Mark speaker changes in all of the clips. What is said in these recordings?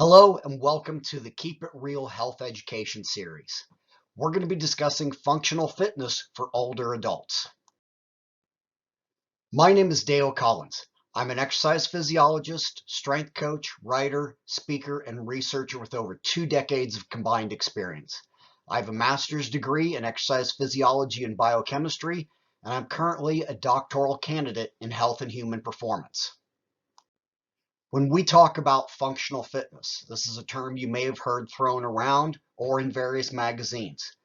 Speaker 1: Hello and welcome to the Keep It Real Health Education series. We're going to be discussing functional fitness for older adults. My name is Dale Collins. I'm an exercise physiologist, strength coach, writer, speaker, and researcher with over 2 decades of combined experience. I have a master's degree in exercise physiology and biochemistry, and I'm currently a doctoral candidate in health and human performance. When we talk about functional fitness, this is a term you may have heard thrown around or in various magazines.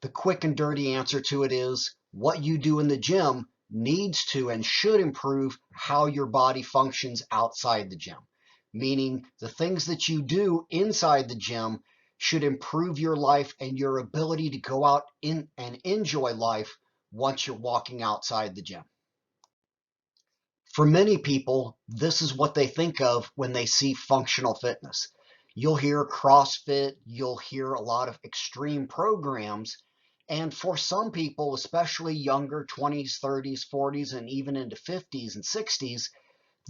Speaker 1: The quick and dirty answer to it is what you do in the gym needs to and should improve how your body functions outside the gym. Meaning the things that you do inside the gym should improve your life and your ability to go out and enjoy life once you're walking outside the gym. For many people, this is what they think of when they see functional fitness. You'll hear CrossFit, you'll hear a lot of extreme programs, and for some people, especially younger 20s, 30s, 40s, and even into 50s and 60s,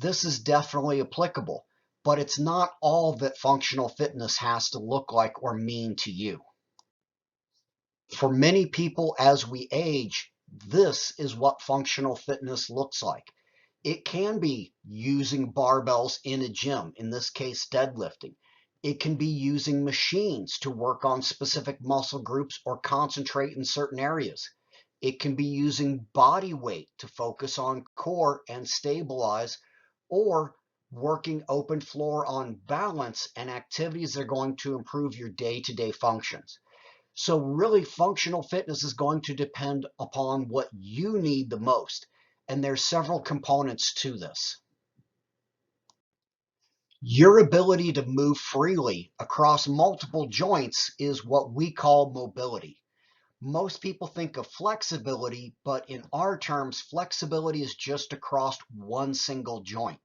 Speaker 1: this is definitely applicable, but it's not all that functional fitness has to look like or mean to you. For many people as we age, this is what functional fitness looks like. It can be using barbells in a gym, in this case deadlifting. It can be using machines to work on specific muscle groups or concentrate in certain areas. It can be using body weight to focus on core and stabilize, or working open floor on balance and activities that are going to improve your day-to-day functions. So really, functional fitness is going to depend upon what you need the most. And there's several components to this. Your ability to move freely across multiple joints is what we call mobility. Most people think of flexibility, but in our terms, flexibility is just across one single joint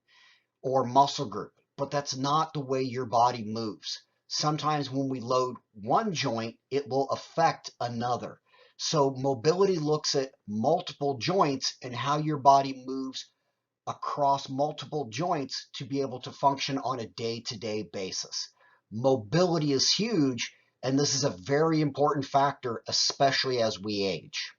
Speaker 1: or muscle group, but that's not the way your body moves. Sometimes when we load one joint, it will affect another. So mobility looks at multiple joints and how your body moves across multiple joints to be able to function on a day-to-day basis. Mobility is huge, and this is a very important factor, especially as we age.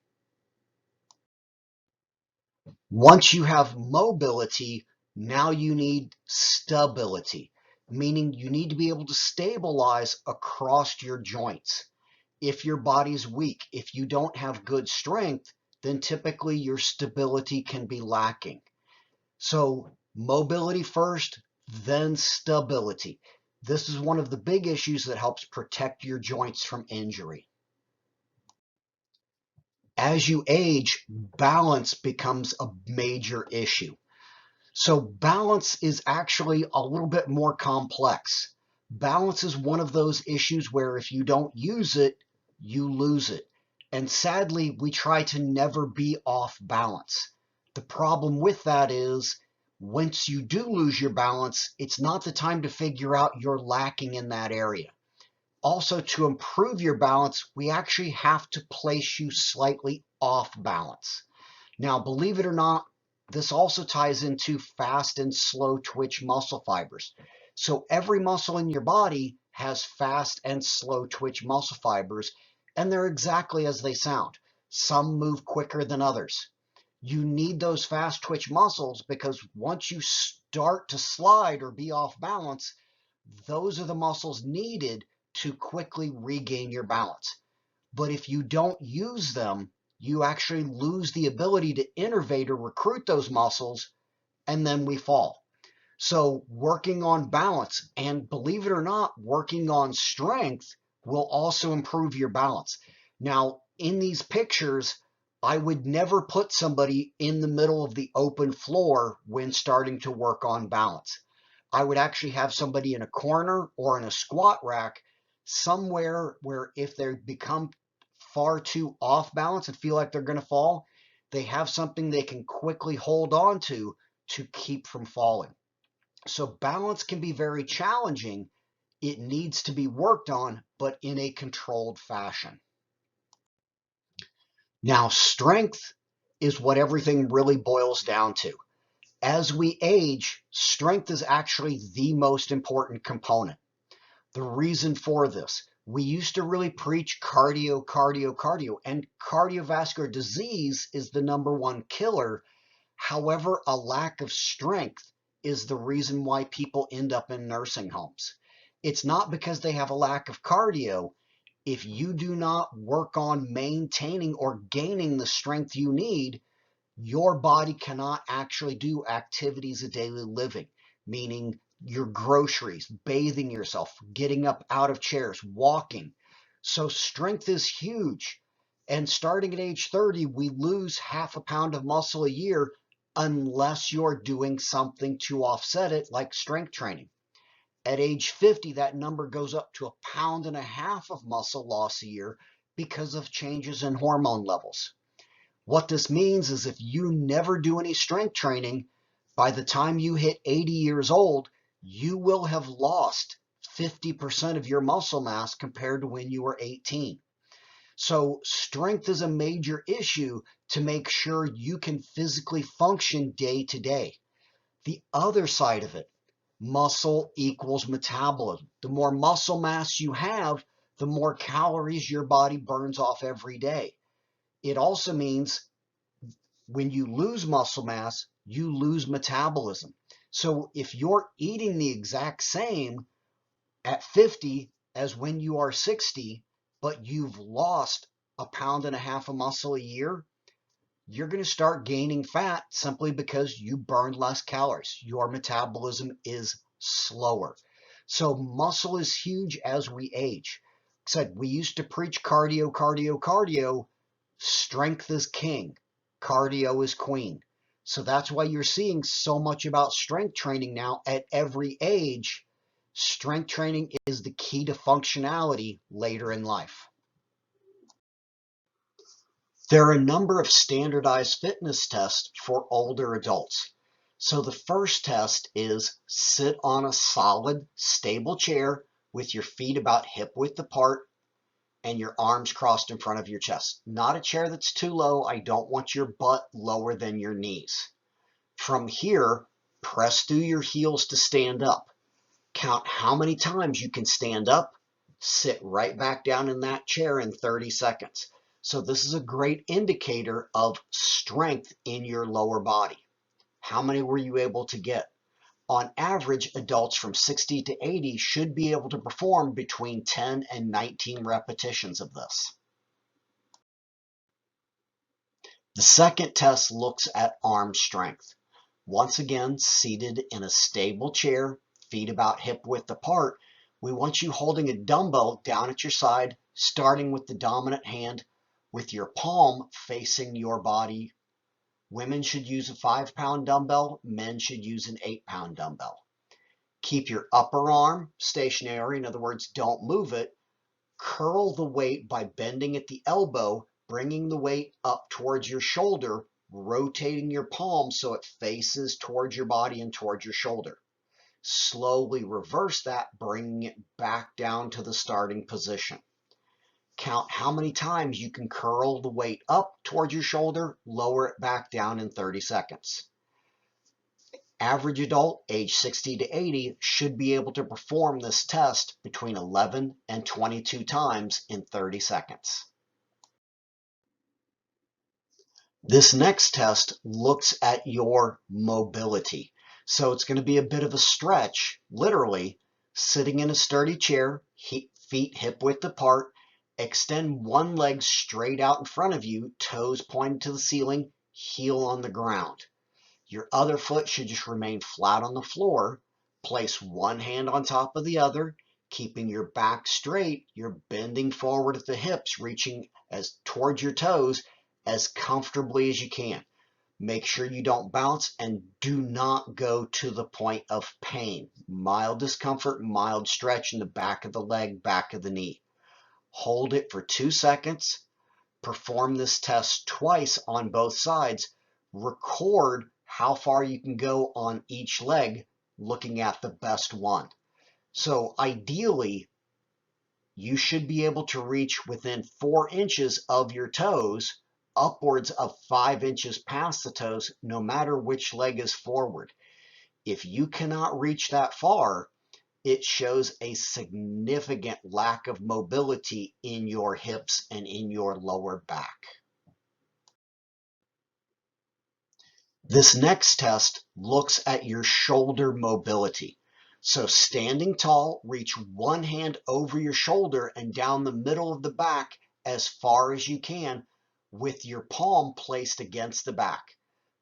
Speaker 1: Once you have mobility, now you need stability, meaning you need to be able to stabilize across your joints. If your body's weak, if you don't have good strength, then typically your stability can be lacking. So mobility first, then stability. This is one of the big issues that helps protect your joints from injury. As you age, balance becomes a major issue. So balance is actually a little bit more complex. Balance is one of those issues where if you don't use it, you lose it. And sadly, we try to never be off balance. The problem with that is once you do lose your balance, it's not the time to figure out you're lacking in that area. Also, to improve your balance, we actually have to place you slightly off balance. Now, believe it or not, this also ties into fast and slow twitch muscle fibers. So every muscle in your body has fast and slow twitch muscle fibers, and they're exactly as they sound. Some move quicker than others. You need those fast twitch muscles because once you start to slide or be off balance, those are the muscles needed to quickly regain your balance. But if you don't use them, you actually lose the ability to innervate or recruit those muscles, and then we fall. So working on balance, and believe it or not, working on strength will also improve your balance. Now, in these pictures, I would never put somebody in the middle of the open floor when starting to work on balance. I would actually have somebody in a corner or in a squat rack somewhere where if they become far too off balance and feel like they're going to fall, they have something they can quickly hold on to keep from falling. So balance can be very challenging. It needs to be worked on, but in a controlled fashion. Now, strength is what everything really boils down to. As we age, strength is actually the most important component. The reason for this, we used to really preach cardio, cardio, cardio, and cardiovascular disease is the #1 killer. However, a lack of strength is the reason why people end up in nursing homes. It's not because they have a lack of cardio. If you do not work on maintaining or gaining the strength you need, your body cannot actually do activities of daily living, meaning your groceries, bathing yourself, getting up out of chairs, walking. So strength is huge. And starting at age 30, we lose half a pound of muscle a year unless you're doing something to offset it, like strength training. At age 50, that number goes up to 1.5 pounds of muscle loss a year because of changes in hormone levels. What this means is if you never do any strength training, by the time you hit 80 years old, you will have lost 50% of your muscle mass compared to when you were 18. So strength is a major issue to make sure you can physically function day to day. The other side of it, muscle equals metabolism. The more muscle mass you have, the more calories your body burns off every day. It also means when you lose muscle mass, you lose metabolism. So if you're eating the exact same at 50 as when you are 60, but you've lost 1.5 pounds of muscle a year, you're going to start gaining fat simply because you burn less calories. Your metabolism is slower. So muscle is huge as we age. Like I said, we used to preach cardio, cardio, cardio. Strength is king. Cardio is queen. So that's why you're seeing so much about strength training now at every age. Strength training is the key to functionality later in life. There are a number of standardized fitness tests for older adults. So the first test is sit on a solid, stable chair with your feet about hip width apart and your arms crossed in front of your chest. Not a chair that's too low. I don't want your butt lower than your knees. From here, press through your heels to stand up. Count how many times you can stand up, sit right back down in that chair in 30 seconds. So this is a great indicator of strength in your lower body. How many were you able to get? On average, adults from 60 to 80 should be able to perform between 10 and 19 repetitions of this. The second test looks at arm strength. Once again, seated in a stable chair, feet about hip width apart, we want you holding a dumbbell down at your side, starting with the dominant hand with your palm facing your body. Women should use a 5-pound dumbbell. Men should use an 8-pound dumbbell. Keep your upper arm stationary. In other words, don't move it. Curl the weight by bending at the elbow, bringing the weight up towards your shoulder, rotating your palm so it faces towards your body and towards your shoulder. Slowly reverse that, bringing it back down to the starting position. Count how many times you can curl the weight up towards your shoulder, lower it back down in 30 seconds. Average adult, age 60 to 80, should be able to perform this test between 11 and 22 times in 30 seconds. This next test looks at your mobility. So it's going to be a bit of a stretch, literally, sitting in a sturdy chair, feet hip width apart, extend one leg straight out in front of you, toes pointed to the ceiling, heel on the ground. Your other foot should just remain flat on the floor. Place one hand on top of the other, keeping your back straight. You're bending forward at the hips, reaching as towards your toes as comfortably as you can. Make sure you don't bounce and do not go to the point of pain. Mild discomfort, mild stretch in the back of the leg, back of the knee. Hold it for 2 seconds. Perform this test twice on both sides. Record how far you can go on each leg, looking at the best one. So ideally, you should be able to reach within 4 inches of your toes, upwards of 5 inches past the toes, no matter which leg is forward. If you cannot reach that far, it shows a significant lack of mobility in your hips and in your lower back. This next test looks at your shoulder mobility. So standing tall, reach one hand over your shoulder and down the middle of the back as far as you can with your palm placed against the back.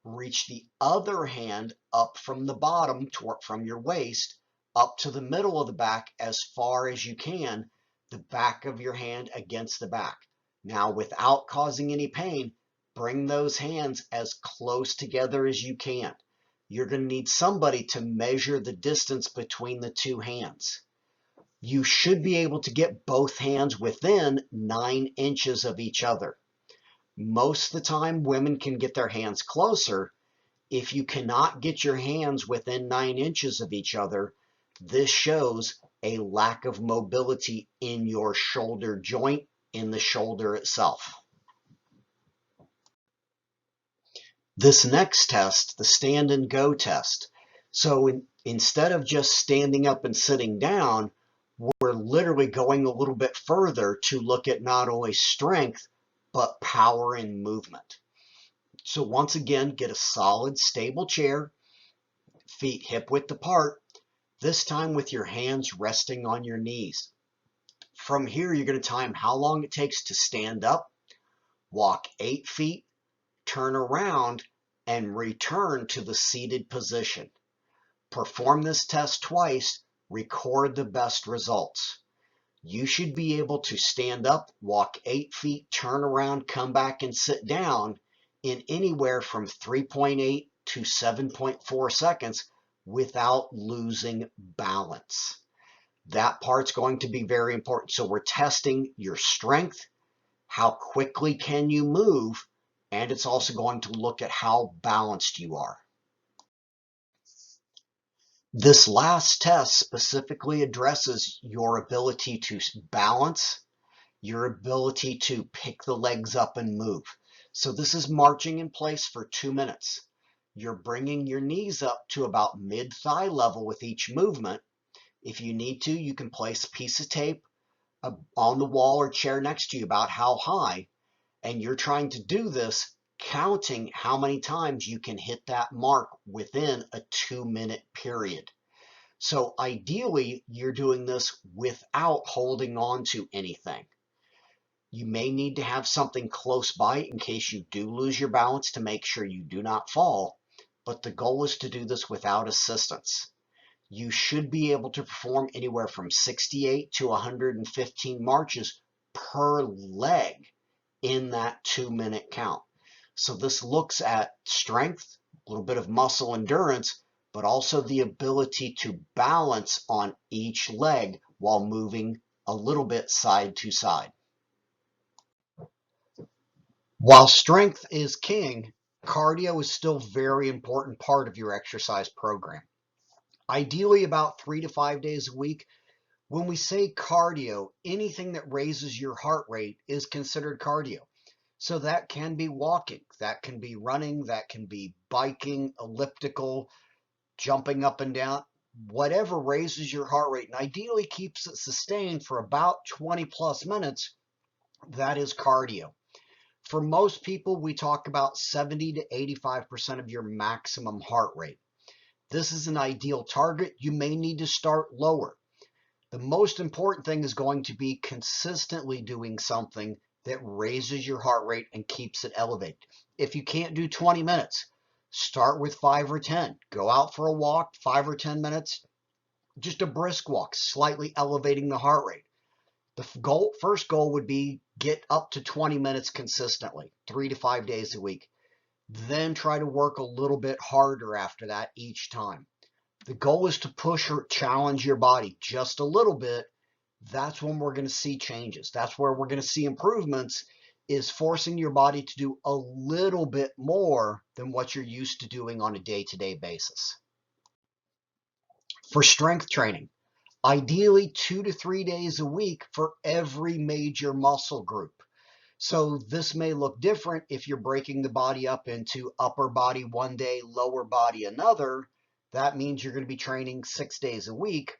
Speaker 1: Reach the other hand up from the bottom, from your waist, up to the middle of the back as far as you can, the back of your hand against the back. Now, without causing any pain, bring those hands as close together as you can. You're going to need somebody to measure the distance between the two hands. You should be able to get both hands within 9 inches of each other. Most of the time, women can get their hands closer. If you cannot get your hands within 9 inches of each other, this shows a lack of mobility in your shoulder joint, in the shoulder itself. This next test, the stand and go test. So instead of just standing up and sitting down, we're literally going a little bit further to look at not only strength, but power and movement. So once again, get a solid, stable chair, feet hip width apart, this time with your hands resting on your knees. From here, you're going to time how long it takes to stand up, walk 8 feet, turn around, and return to the seated position. Perform this test twice, record the best results. You should be able to stand up, walk 8 feet, turn around, come back and sit down in anywhere from 3.8 to 7.4 seconds without losing balance. That part's going to be very important. So we're testing your strength, how quickly can you move, and it's also going to look at how balanced you are. This last test specifically addresses your ability to balance, your ability to pick the legs up and move. So this is marching in place for 2 minutes. You're bringing your knees up to about mid-thigh level with each movement. If you need to, you can place a piece of tape on the wall or chair next to you about how high, and you're trying to do this counting how many times you can hit that mark within a 2-minute period. So ideally, you're doing this without holding on to anything. You may need to have something close by in case you do lose your balance to make sure you do not fall, but the goal is to do this without assistance. You should be able to perform anywhere from 68 to 115 marches per leg in that 2-minute count. So this looks at strength, a little bit of muscle endurance, but also the ability to balance on each leg while moving a little bit side to side. While strength is king, cardio is still a very important part of your exercise program. Ideally about 3 to 5 days a week. When we say cardio, anything that raises your heart rate is considered cardio. So that can be walking, that can be running, that can be biking, elliptical, jumping up and down, whatever raises your heart rate and ideally keeps it sustained for about 20 plus minutes, that is cardio. For most people, we talk about 70 to 85% of your maximum heart rate. This is an ideal target. You may need to start lower. The most important thing is going to be consistently doing something that raises your heart rate and keeps it elevated. If you can't do 20 minutes, start with 5 or 10. Go out for a walk, 5 or 10 minutes, just a brisk walk, slightly elevating the heart rate. The first goal would be get up to 20 minutes consistently, 3 to 5 days a week. Then try to work a little bit harder after that each time. The goal is to push or challenge your body just a little bit. That's when we're going to see changes. That's where we're going to see improvements, is forcing your body to do a little bit more than what you're used to doing on a day-to-day basis. For strength training, ideally 2 to 3 days a week for every major muscle group. So this may look different if you're breaking the body up into upper body one day, lower body another. That means you're going to be training 6 days a week.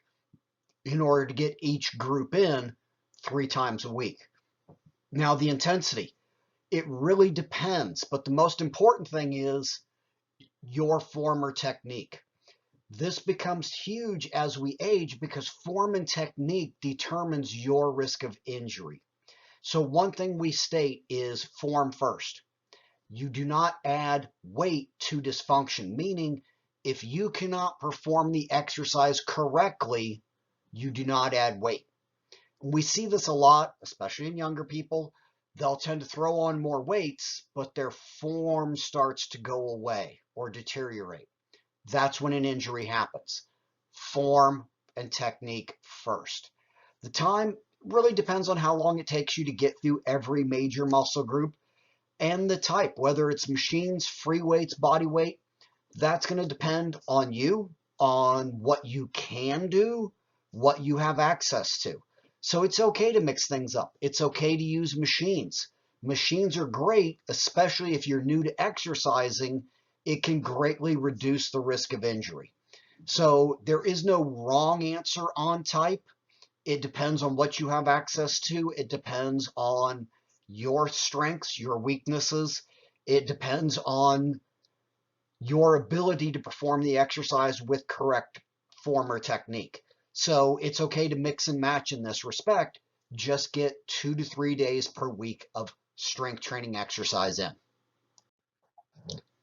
Speaker 1: in order to get each group in 3 times a week. Now, the intensity, it really depends, but the most important thing is your form or technique. This becomes huge as we age because form and technique determines your risk of injury. So one thing we state is form first. You do not add weight to dysfunction, meaning if you cannot perform the exercise correctly, you do not add weight. We see this a lot, especially in younger people. They'll tend to throw on more weights, but their form starts to go away or deteriorate. That's when an injury happens. Form and technique first. The time really depends on how long it takes you to get through every major muscle group and the type, whether it's machines, free weights, body weight. That's going to depend on you, on what you can do, what you have access to. So it's okay to mix things up. It's okay to use machines. Machines are great, especially if you're new to exercising. It can greatly reduce the risk of injury. So there is no wrong answer on type. It depends on what you have access to. It depends on your strengths, your weaknesses. It depends on your ability to perform the exercise with correct form or technique. So it's okay to mix and match in this respect. Just get 2 to 3 days per week of strength training exercise in.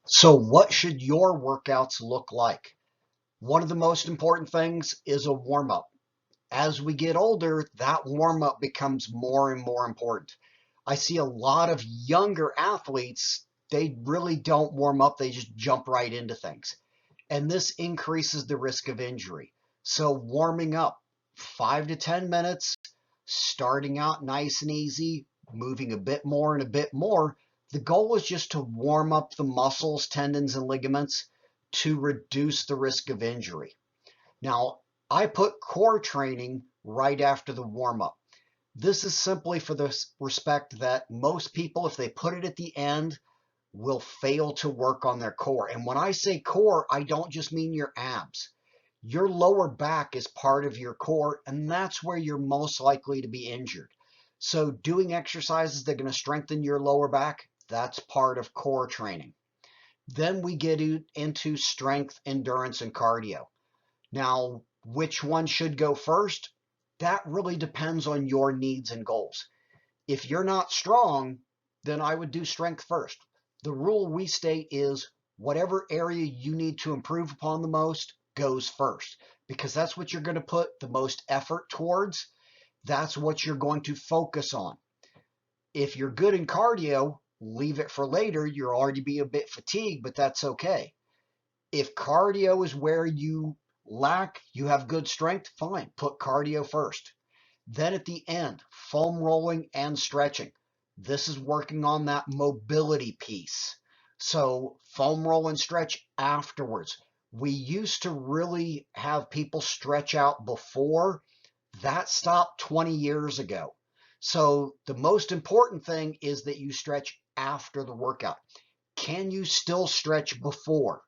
Speaker 1: So what should your workouts look like? One of the most important things is a warm-up. As we get older, that warm-up becomes more and more important. I see a lot of younger athletes, they really don't warm up, they just jump right into things. And this increases the risk of injury. So warming up 5 to 10 minutes, starting out nice and easy, moving a bit more and a bit more. The goal is just to warm up the muscles, tendons, and ligaments to reduce the risk of injury. Now, I put core training right after the warm-up. This is simply for the respect that most people, if they put it at the end, will fail to work on their core. And when I say core, I don't just mean your abs. Your lower back is part of your core, and that's where you're most likely to be injured. So doing exercises that are going to strengthen your lower back, that's part of core training. Then we get into strength, endurance, and cardio. Now, which one should go first? That really depends on your needs and goals. If you're not strong, then I would do strength first. The rule we state is whatever area you need to improve upon the most goes first, because that's what you're going to put the most effort towards. That's what you're going to focus on. If you're good in cardio, leave it for later. You'll already be a bit fatigued, but that's okay. If cardio is where you lack, you have good strength, fine, put cardio first. Then at the end, foam rolling and stretching. This is working on that mobility piece. So foam roll and stretch afterwards. We used to really have people stretch out before. That stopped 20 years ago. So the most important thing is that you stretch after the workout. Can you still stretch before?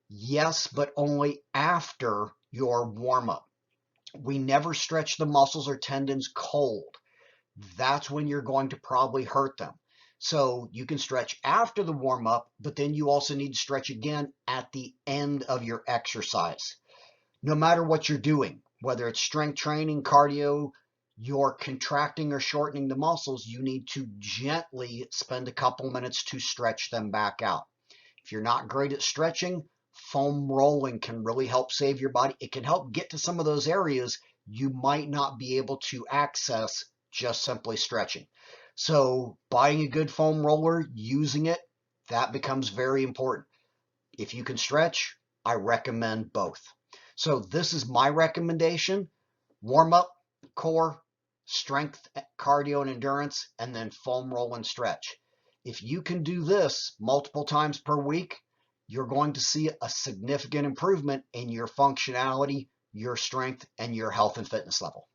Speaker 1: Yes, but only after your warm-up. We never stretch the muscles or tendons cold. That's when you're going to probably hurt them. So you can stretch after the warm-up, but then you also need to stretch again at the end of your exercise. No matter what you're doing, whether it's strength training, cardio, you're contracting or shortening the muscles, you need to gently spend a couple minutes to stretch them back out. If you're not great at stretching, foam rolling can really help save your body. It can help get to some of those areas you might not be able to access just simply stretching. So buying a good foam roller, using it, that becomes very important. If you can stretch, I recommend both. So this is my recommendation: warm up, core, strength, cardio, and endurance, and then foam roll and stretch. If you can do this multiple times per week, you're going to see a significant improvement in your functionality, your strength, and your health and fitness level.